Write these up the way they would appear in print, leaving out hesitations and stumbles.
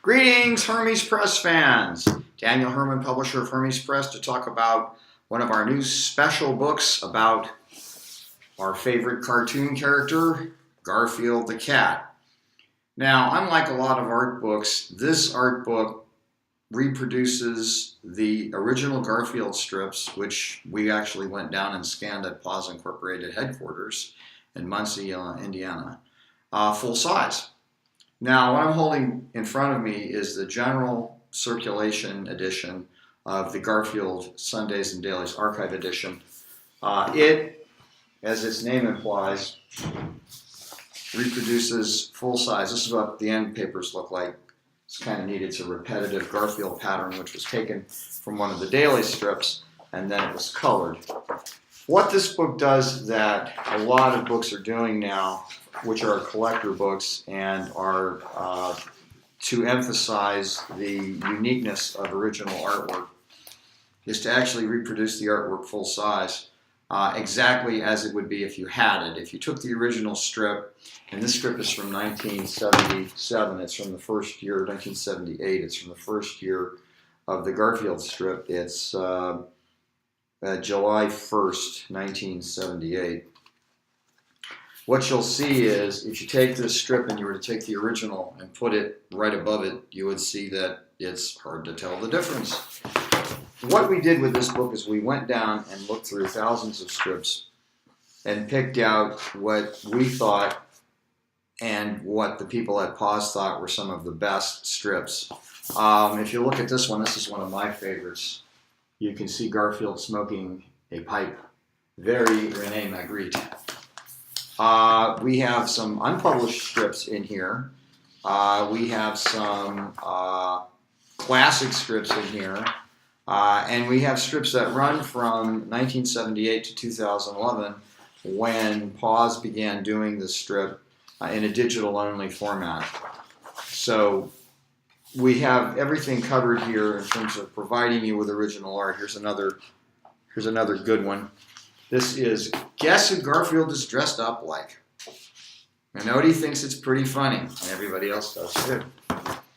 Greetings, Hermes Press fans! Daniel Herman, publisher of Hermes Press, to talk about one of our new special books about our favorite cartoon character, Garfield the cat. Now, unlike a lot of art books, this art book reproduces the original Garfield strips, which we actually went down and scanned at Paws Incorporated headquarters in Muncie, Indiana, full size. Now, what I'm holding in front of me is the general circulation edition of the Garfield Sundays and Dailies Archive Edition. It, as its name implies, reproduces full size. This is what the end papers look like. It's kind of neat. It's a repetitive Garfield pattern, which was taken from one of the daily strips, and then it was colored. What this book does that a lot of books are doing now, which are collector books and are to emphasize the uniqueness of original artwork, is to actually reproduce the artwork full size, exactly as it would be if you had it. If you took the original strip, and this strip is from 1977, it's from the first year, 1978, it's from the first year of the Garfield strip. It's July 1st, 1978. What you'll see is, if you take this strip and you were to take the original and put it right above it, you would see that it's hard to tell the difference. What we did with this book is we went down and looked through thousands of strips and picked out what we thought and what the people at Paws thought were some of the best strips. If you look at this one, this is one of my favorites. You can see Garfield smoking a pipe. Very Rene Magritte. We have some unpublished strips in here. We have some classic strips in here. And we have strips that run from 1978 to 2011, when Paws began doing the strip in a digital-only format. So we have everything covered here in terms of providing you with original art. Here's another good one. This is Guess Who Garfield is Dressed Up Like. And Odie thinks it's pretty funny, and everybody else does too.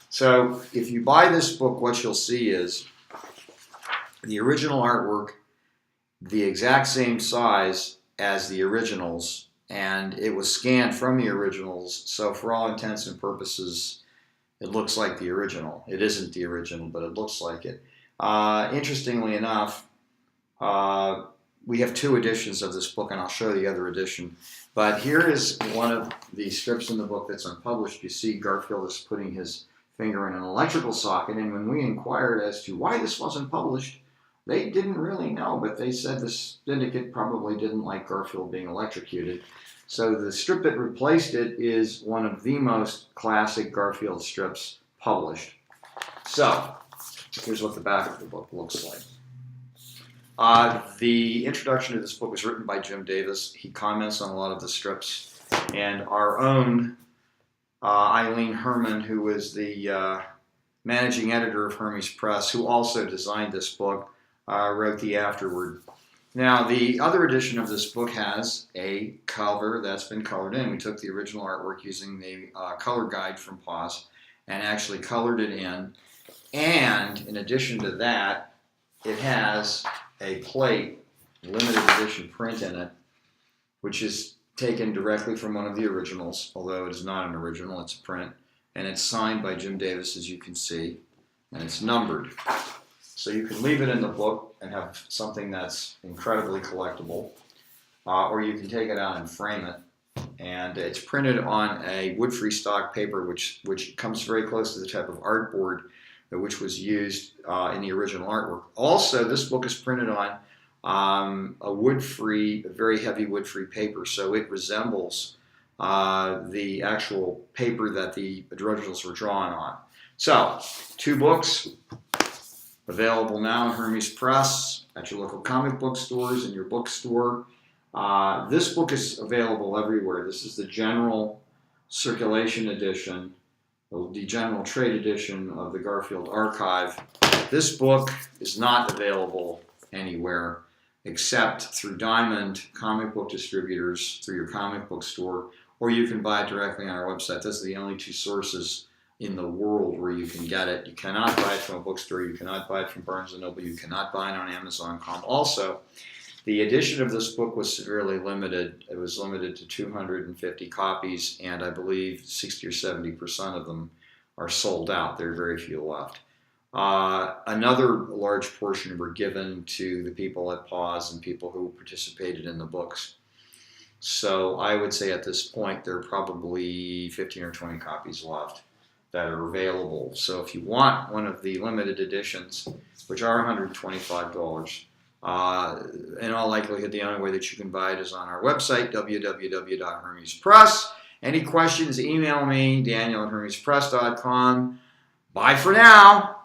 So if you buy this book, what you'll see is the original artwork, the exact same size as the originals, and it was scanned from the originals, so for all intents and purposes, it looks like the original. It isn't the original, but it looks like it. Interestingly enough, we have two editions of this book, and I'll show the other edition. But here is one of the strips in the book that's unpublished. You see Garfield is putting his finger in an electrical socket, and when we inquired as to why this wasn't published, they didn't really know, but they said the syndicate probably didn't like Garfield being electrocuted. So the strip that replaced it is one of the most classic Garfield strips published. So here's what the back of the book looks like. The introduction to this book was written by Jim Davis. He comments on a lot of the strips. And our own Eileen Herman, who is the managing editor of Hermes Press, who also designed this book, wrote the afterword. Now, the other edition of this book has a cover that's been colored in. We took the original artwork using the color guide from Paws and actually colored it in. And in addition to that, it has a plate, limited edition print in it, which is taken directly from one of the originals, although it is not an original, it's a print. And it's signed by Jim Davis, as you can see, and it's numbered. So you can leave it in the book and have something that's incredibly collectible, or you can take it out and frame it. And it's printed on a wood-free stock paper, which comes very close to the type of artboard which was used in the original artwork. Also, this book is printed on a wood-free, very heavy wood-free paper, so it resembles the actual paper that the originals were drawn on. So, two books available now in Hermes Press, at your local comic book stores, in your bookstore. This book is available everywhere. This is the general circulation edition, the general trade edition of the Garfield Archive. This book is not available anywhere except through Diamond comic book distributors, through your comic book store, or you can buy it directly on our website. Those are the only two sources in the world where you can get it. You cannot buy it from a bookstore. You cannot buy it from Barnes & Noble. You cannot buy it on Amazon.com. Also, the edition of this book was severely limited. It was limited to 250 copies, and I believe 60 or 70% of them are sold out. There are very few left. Another large portion were given to the people at Paws and people who participated in the books. So I would say at this point there are probably 15 or 20 copies left that are available. So if you want one of the limited editions, which are $125, in all likelihood the only way that you can buy it is on our website, www.hermespress. Any questions, email me, Daniel@hermespress.com. Bye for now.